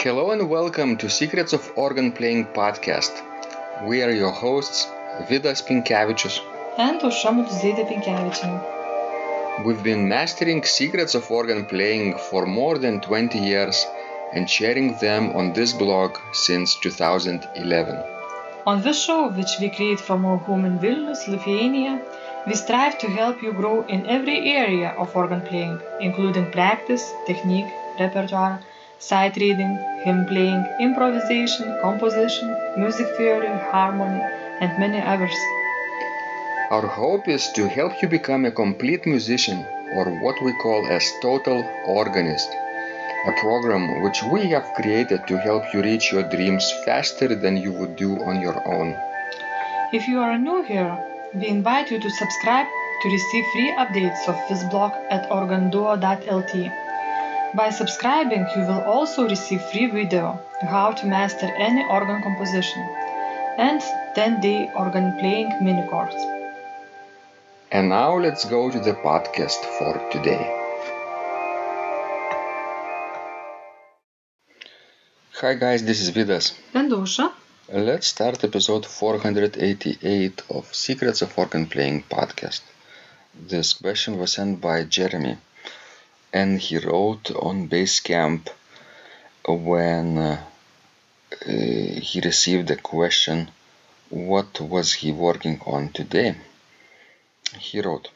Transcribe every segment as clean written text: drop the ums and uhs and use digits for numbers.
Hello and welcome to Secrets of Organ Playing podcast. We are your hosts, Vidas Pinkevičius and Aušra Mutuzėtė Pinkevičienė. We've been mastering secrets of organ playing for more than 20 years and sharing them on this blog since 2011. On this show, which we create from our home in Vilnius, Lithuania, we strive to help you grow in every area of organ playing, including practice, technique, repertoire, sight reading, hymn playing, improvisation, composition, music theory, harmony, and many others. Our hope is to help you become a complete musician, or what we call as total organist, a program which we have created to help you reach your dreams faster than you would do on your own. If you are new here, we invite you to subscribe to receive free updates of this blog at organduo.lt. By subscribing, you will also receive free video how to master any organ composition and 10-day organ playing mini course. And now let's go to the podcast for today. Hi guys, this is Vidas. And Aušra. Let's start episode 488 of Secrets of Organ Playing podcast. This question was sent by Jeremy, and he wrote on Basecamp when he received the question, what was he working on today? He wrote,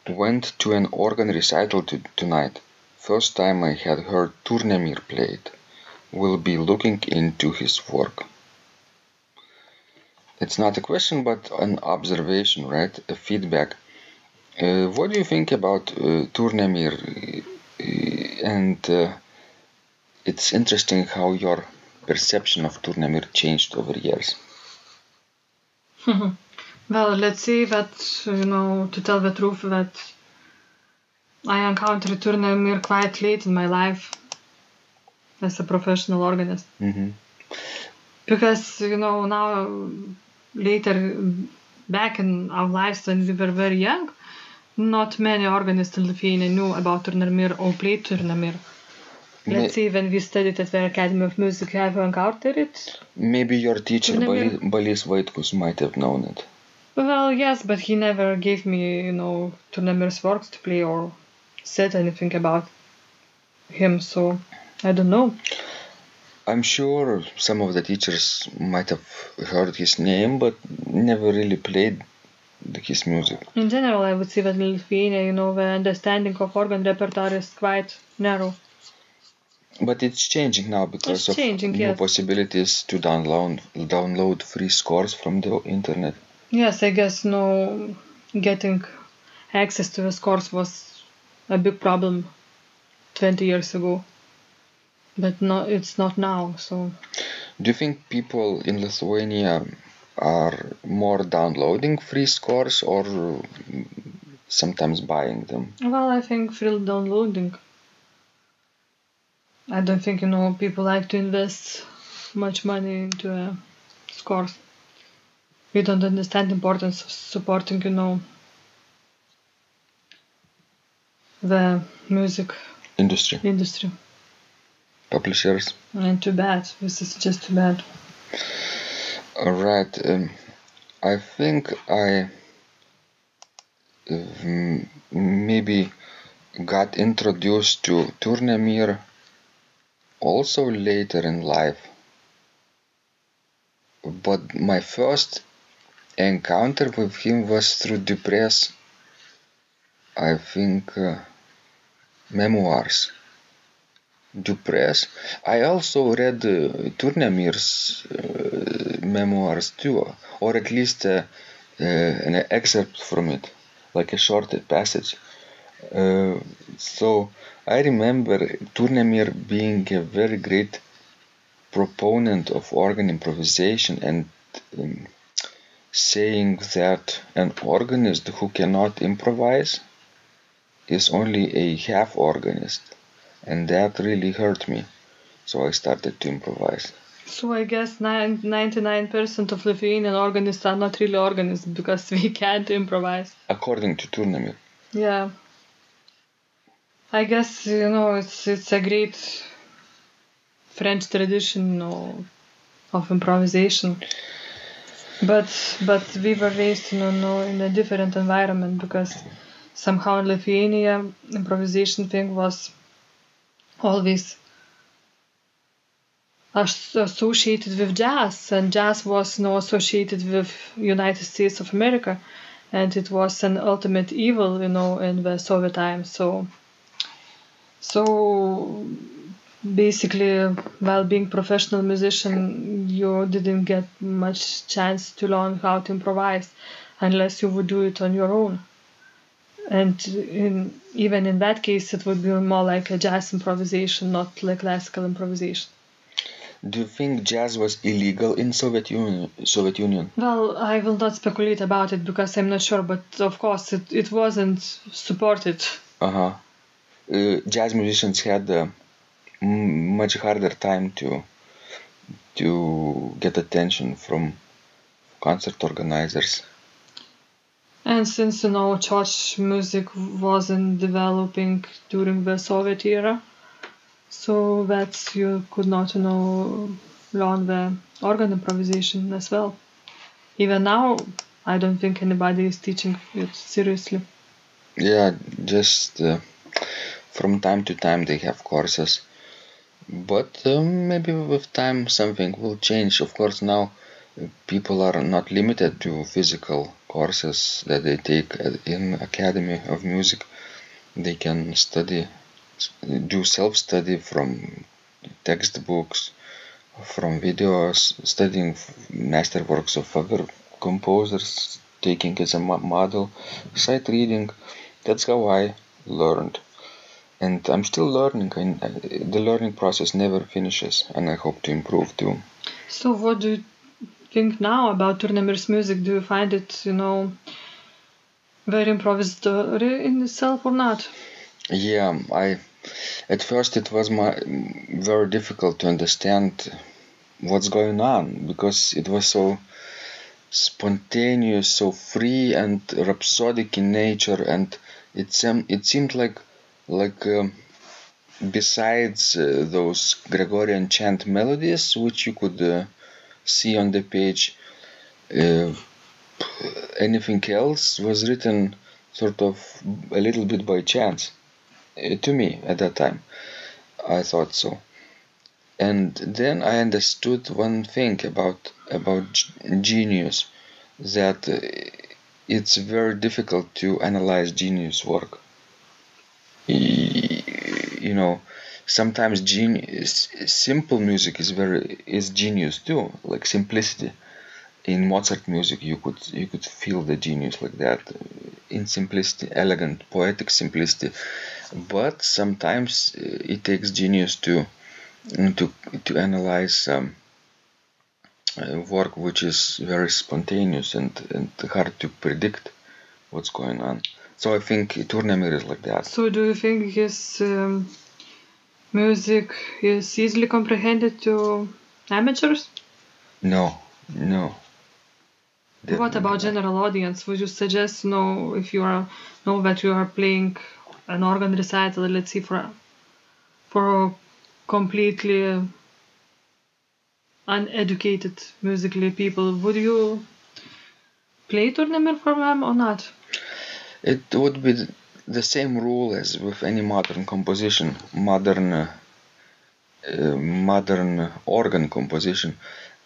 went to an organ recital tonight. First time I had heard Tournemire played. Will be looking into his work. It's not a question but an observation, right? A feedback. What do you think about Tournemire? And it's interesting how your perception of Tournemire changed over years. Well, let's say that, to tell the truth, that I encountered Tournemire quite late in my life as a professional organist. Mm-hmm. Because, now, later, back in our lives when we were very young, not many organists in Lithuania knew about Tournemire or played Tournemire. Let's say when we studied at the Academy of Music, have you encountered it? Maybe your teacher, Balys Vaitkus, might have known it. Well, yes, but he never gave me, Tournemire's works to play or said anything about him, so I don't know. I'm sure some of the teachers might have heard his name, but never really played his music. In general, I would say that in Lithuania, the understanding of organ repertoire is quite narrow. But it's changing now because of new possibilities to download free scores from the internet. Yes, I guess getting access to the scores was a big problem 20 years ago. But no, it's not now. So, do you think people in Lithuania are more downloading free scores or sometimes buying them? Well, I think free downloading. I don't think, people like to invest much money into scores. We don't understand the importance of supporting, the music industry. Publishers. And too bad. This is just too bad. Alright. I think I maybe got introduced to Tournemire also later in life. But my first encounter with him was through Dupre's, I think, memoirs. Dupre's. I also read Tournemire's memoirs too, or at least an excerpt from it, like a short passage. So I remember Tournemire being a very great proponent of organ improvisation and saying that an organist who cannot improvise is only a half organist. And that really hurt me. So I started to improvise. So I guess 99% of Lithuanian organists are not really organists because we can't improvise. According to Tournemire. Yeah. I guess, it's a great French tradition of improvisation. But we were raised in a different environment, because somehow in Lithuania improvisation thing was always associated with jazz, and jazz was associated with United States of America, and it was an ultimate evil, in the Soviet times. So basically, while being professional musician, you didn't get much chance to learn how to improvise unless you would do it on your own. And even in that case, it would be more like a jazz improvisation, not like classical improvisation. Do you think jazz was illegal in Soviet Union? Well, I will not speculate about it because I'm not sure, but of course it wasn't supported. Jazz musicians had a much harder time to get attention from concert organizers. And since church music wasn't developing during the Soviet era, so that you could not learn the organ improvisation as well. Even now, I don't think anybody is teaching it seriously. Yeah, just from time to time they have courses, but maybe with time something will change. Of course, now people are not limited to physical courses that they take in Academy of Music. They can do self-study from textbooks, from videos, studying masterworks of other composers, taking as a model, sight reading. That's how I learned. And I'm still learning, and the learning process never finishes, and I hope to improve too. So what do you think now about Tournemire's music? Do you find it, very improvisatory in itself or not? Yeah, at first it was very difficult to understand what's going on, because it was so spontaneous, so free and rhapsodic in nature, and it seemed like besides those Gregorian chant melodies which you could see on the page, anything else was written sort of a little bit by chance. To me at that time, I thought so. And then I understood one thing about genius, that it's very difficult to analyze genius work. Sometimes simple music is genius too, like simplicity. In Mozart music, you could feel the genius like that, in simplicity, elegant, poetic simplicity. But sometimes it takes genius to analyze work which is very spontaneous and hard to predict what's going on. So I think Tournemire is like that. So do you think his music is easily comprehended to amateurs? No. What about general audience? Would you suggest, if you know that you are playing an organ recital, let's say for completely uneducated musically people, would you play Tournamire for them or not? It would be the same rule as with any modern composition, modern organ composition.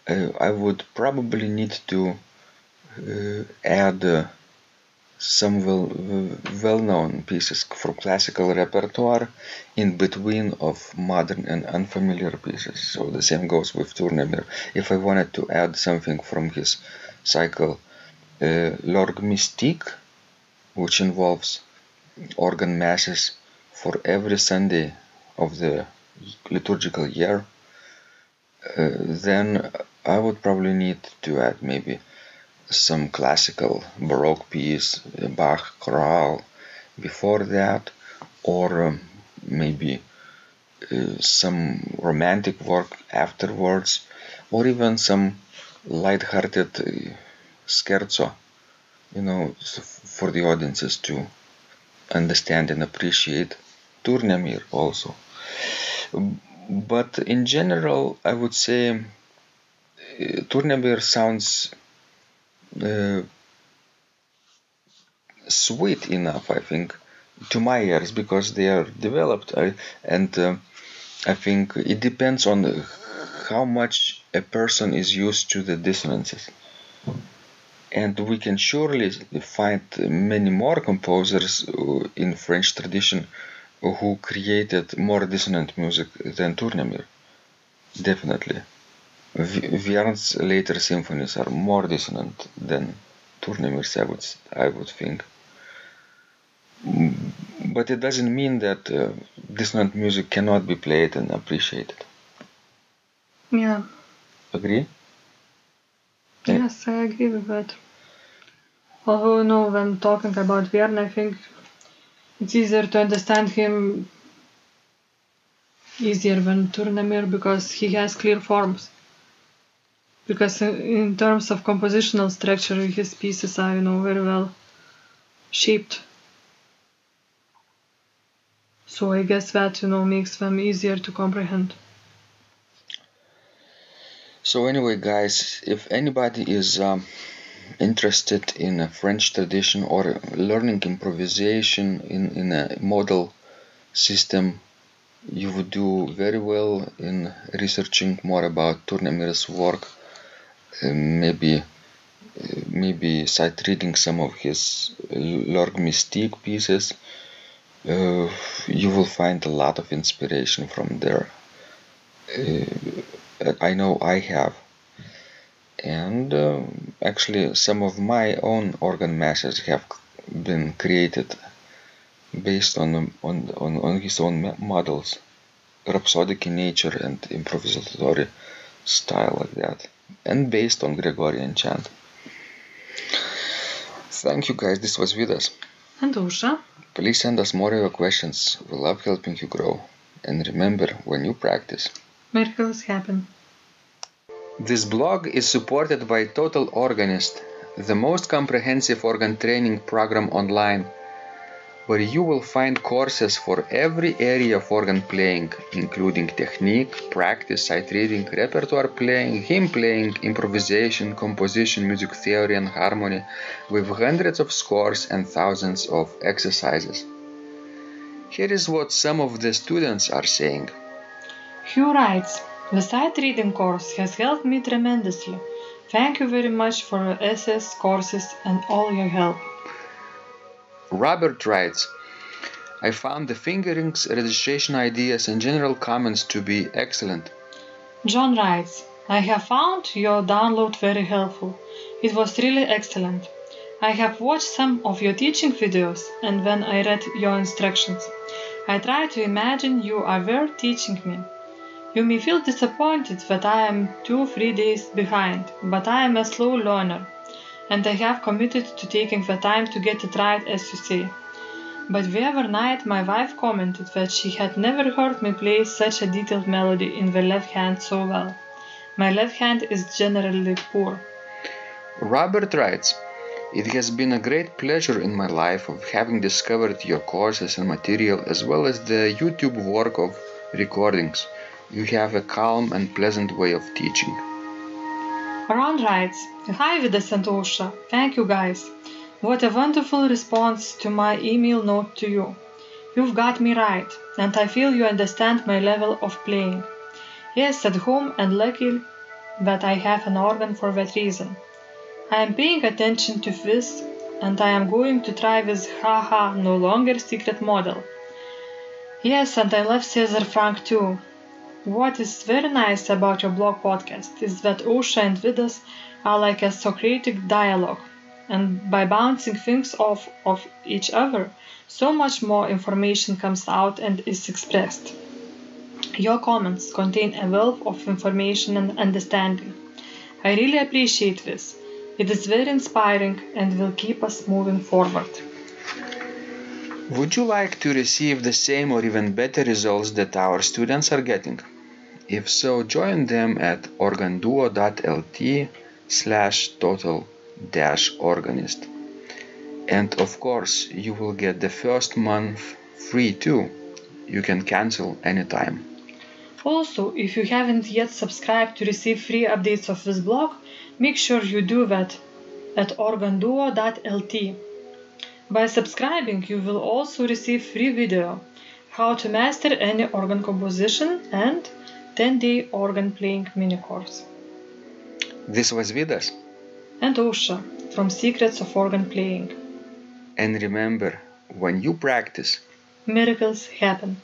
I would probably need to add some well-known pieces from classical repertoire in between of modern and unfamiliar pieces. So the same goes with Tournemire. If I wanted to add something from his cycle L'Orgue Mystique, which involves organ masses for every Sunday of the liturgical year, then I would probably need to add maybe some classical Baroque piece, Bach chorale before that, or maybe some romantic work afterwards, or even some light-hearted scherzo, for the audiences to understand and appreciate Tournemire also. But in general, I would say Tournemire sounds sweet enough, I think, to my ears, because they are developed, and I think it depends on how much a person is used to the dissonances. And we can surely find many more composers in French tradition who created more dissonant music than Tournemire. Definitely. Viern's later symphonies are more dissonant than Tournemire's, I would think. But it doesn't mean that dissonant music cannot be played and appreciated. Yeah. Agree? Yes, I agree with that. Although, when talking about Vierne, I think it's easier to understand him easier than Tournemire because he has clear forms. Because in terms of compositional structure, his pieces are, very well shaped. So I guess that, makes them easier to comprehend. So anyway, guys, if anybody is interested in a French tradition or learning improvisation in a model system, you would do very well in researching more about Tournemire's work, maybe sight reading some of his L'Orgue Mystique pieces. You will find a lot of inspiration from there. I know I have. And actually some of my own organ masses have been created based on his own models, rhapsodic in nature and improvisatory style like that, and based on Gregorian chant. Thank you guys, this was Vidas. And Usha. Please send us more of your questions, we love helping you grow. And remember, when you practice, miracles happen. This blog is supported by Total Organist, the most comprehensive organ training program online, where you will find courses for every area of organ playing, including technique, practice, sight reading, repertoire playing, hymn playing, improvisation, composition, music theory and harmony, with hundreds of scores and thousands of exercises. Here is what some of the students are saying. Hugh writes, "The sight reading course has helped me tremendously. Thank you very much for your SS courses and all your help." Robert writes, "I found the fingerings, registration ideas and general comments to be excellent." John writes, "I have found your download very helpful. It was really excellent. I have watched some of your teaching videos and when I read your instructions, I tried to imagine you are there teaching me. You may feel disappointed that I am 2-3 days behind, but I am a slow learner, and I have committed to taking the time to get it right, as you say. But the other night my wife commented that she had never heard me play such a detailed melody in the left hand so well. My left hand is generally poor." Robert writes, "It has been a great pleasure in my life of having discovered your courses and material as well as the YouTube work of recordings. You have a calm and pleasant way of teaching." Ron writes, "Hi Vidas and Usha, thank you guys. What a wonderful response to my email note to you. You've got me right, and I feel you understand my level of playing. Yes, at home and lucky that I have an organ for that reason. I am paying attention to this, and I am going to try this haha no longer secret model. Yes, and I love Cesar Frank too. What is very nice about your blog podcast is that Usha and Vidas are like a Socratic dialogue, and by bouncing things off of each other, so much more information comes out and is expressed. Your comments contain a wealth of information and understanding. I really appreciate this. It is very inspiring and will keep us moving forward." Would you like to receive the same or even better results that our students are getting? If so, join them at organduo.lt/total-organist. And of course, you will get the first month free too. You can cancel anytime. Also, if you haven't yet subscribed to receive free updates of this blog, make sure you do that at organduo.lt. By subscribing, you will also receive free video, how to master any organ composition, and 10-day organ playing mini course. This was Vidas And Ausra from Secrets of Organ Playing. And remember, when you practice, miracles happen.